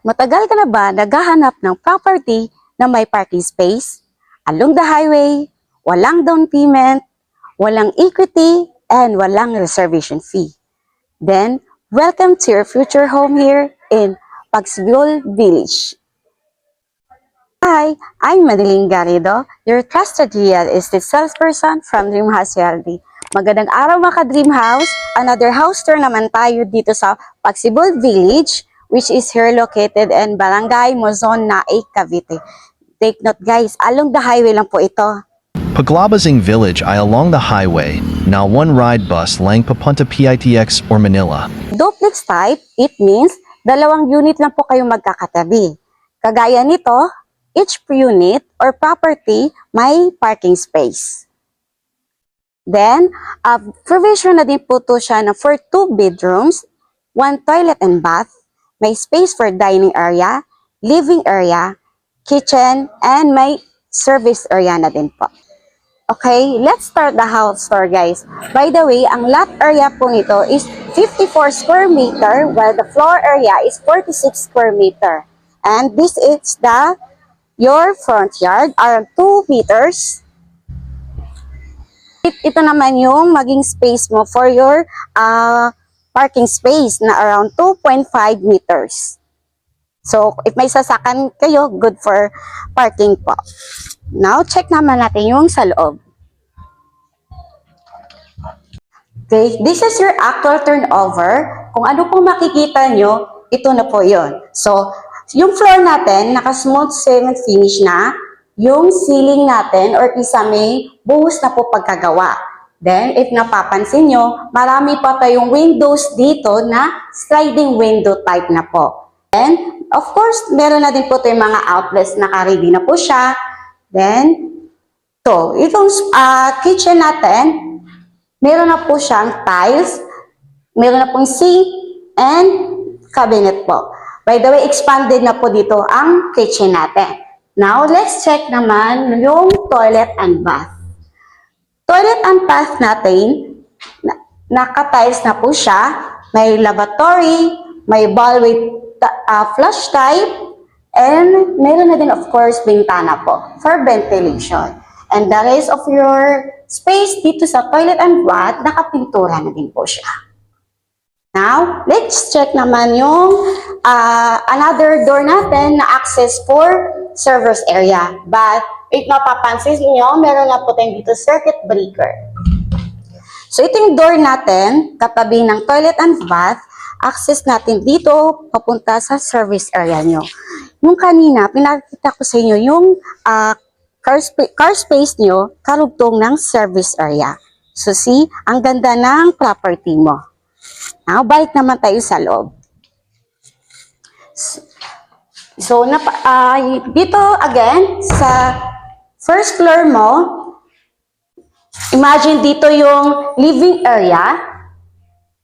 Matagal ka na ba naghahanap ng property na may parking space? Along the highway, walang down payment, walang equity, and walang reservation fee. Then, welcome to your future home here in Pagsibol Village. Hi, I'm Madeline Garrido, your trusted real estate salesperson from Dream House Realty. Magandang araw mga ka-Dream House. Another house tour naman tayo dito sa Pagsibol Village, which is here located in Barangay Mozon, Naik, Cavite. Take note guys, along the highway lang po ito. Paglabasing Village ay along the highway, na one ride bus lang papunta PITX or Manila. Duplex type, it means dalawang unit lang po kayong magkakatabi. Kagaya nito, each unit or property may parking space. Then, provision na din po to siya na for 2 bedrooms, 1 toilet and bath, may space for dining area, living area, kitchen, and may service area na din po. Okay, let's start the house tour guys. By the way, ang lot area po nito is 54 square meter while the floor area is 46 square meter. And this is your front yard are 2 meters. Ito naman yung maging space mo for your parking space na around 2.5 meters. So, if may sasakan kayo, good for parking po. Now, check naman natin yung sa loob. Okay, this is your actual turnover. Kung ano pong makikita nyo, ito na po yun. So, yung floor natin, naka-smooth cement finish na. Yung ceiling natin or kisame, buhos na po pagkagawa. Then, if napapansin nyo, marami pa tayong windows dito na sliding window type na po. Then, of course, meron na din po tayong mga outlets na ready na po siya. Then, itong kitchen natin, meron na po siyang tiles, meron na pong sink, and cabinet po. By the way, expanded na po dito ang kitchen natin. Now, let's check naman yung toilet and bath. Toilet and bath natin, naka-tiles na po siya. May lavatory, may bowl with flush type, and meron na din of course bintana po for ventilation. And the rest of your space dito sa toilet and bath, nakapintura na din po siya. Now, let's check naman yung another door natin na access for service area. But, if mapapansin niyo, meron na po tayong dito circuit breaker. So, ito yung door natin, katabi ng toilet and bath, access natin dito, papunta sa service area nyo. Yung kanina, pinakita ko sa inyo yung car space nyo, karugtong ng service area. So, see, ang ganda ng property mo. Now, balik naman tayo sa loob. So, dito again, sa first floor mo, imagine dito yung living area.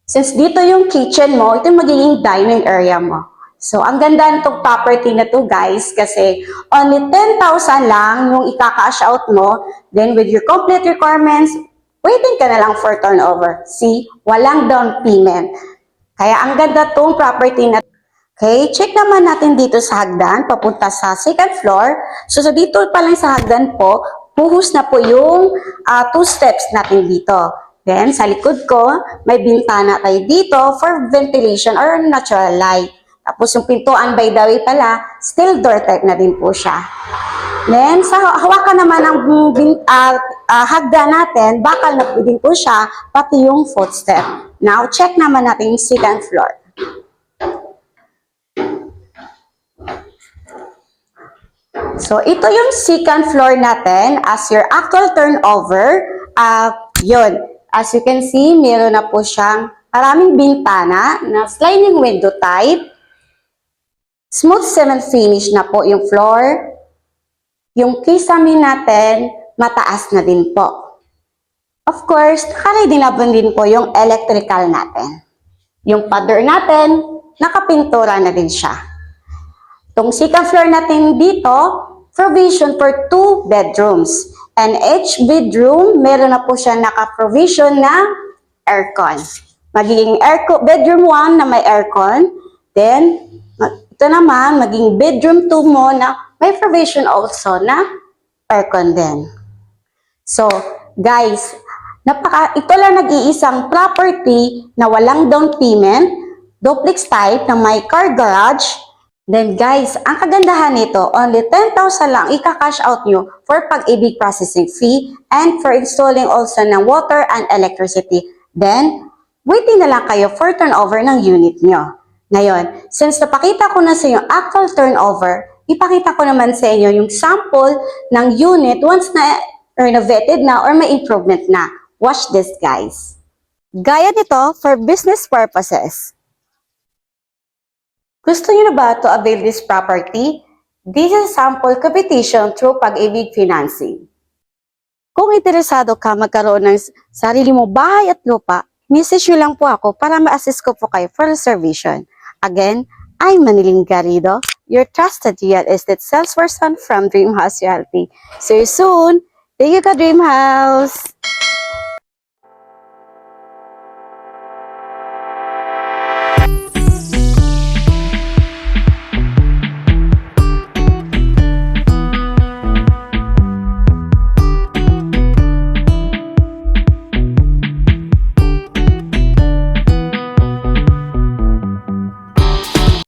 Since dito yung kitchen mo, ito yung magiging dining area mo. So, ang ganda nitong property na to guys, kasi only 10,000 lang yung ikaka-cash out mo. Then, with your complete requirements, waiting ka na lang for turnover. See, walang down payment. Kaya ang ganda tong property na. Okay, check naman natin dito sa hagdan, papunta sa second floor. So, dito pa lang sa hagdan po, buhos na po yung 2 steps natin dito. Then, sa likod ko, may bintana tayo dito for ventilation or natural light. Tapos, yung pintuan by the way pala, steel door type na din po siya. Then, sa hawakan naman ng hagdan natin, bakal na po din po siya, pati yung footstep. Now, check naman natin yung second floor. So, ito yung second floor natin as your actual turnover. Yun. As you can see, meron na po siyang maraming bintana na sliding window type. Smooth cement finish na po yung floor. Yung kisame natin, mataas na din po. Of course, naka-ready na din po yung electrical natin. Yung pader natin, nakapintura na din siya. Itong second floor natin dito, provision for 2 bedrooms. And each bedroom, meron na po siya naka-provision na aircon. Magiging bedroom 1 na may aircon. Then, Ito naman, maging bedroom 2 mo na may provision also na aircon din. So, guys, ito lang nag-iisang property na walang down payment, duplex type na may car garage. Then guys, ang kagandahan nito, only 10,000 lang ika-cash out nyo for pag-ibig processing fee and for installing also ng water and electricity. Then, waiting na lang kayo for turnover ng unit nyo. Ngayon, since napakita ko na sa inyo actual turnover, ipakita ko naman sa inyo yung sample ng unit once na renovated na or may improvement na. Watch this, guys. Gaya nito for business purposes. Gusto niyo na ba to avail this property? This is a sample competition through Pag-ibig Financing. Kung interesado ka magkaroon ng sarili mo bahay at lupa, message nyo lang po ako para ma-assist ko po kayo for reservation. Again, I'm Maniling Garrido, your trusted real estate salesperson from Dream House Realty. See you soon! Thank you, Ka Dream House!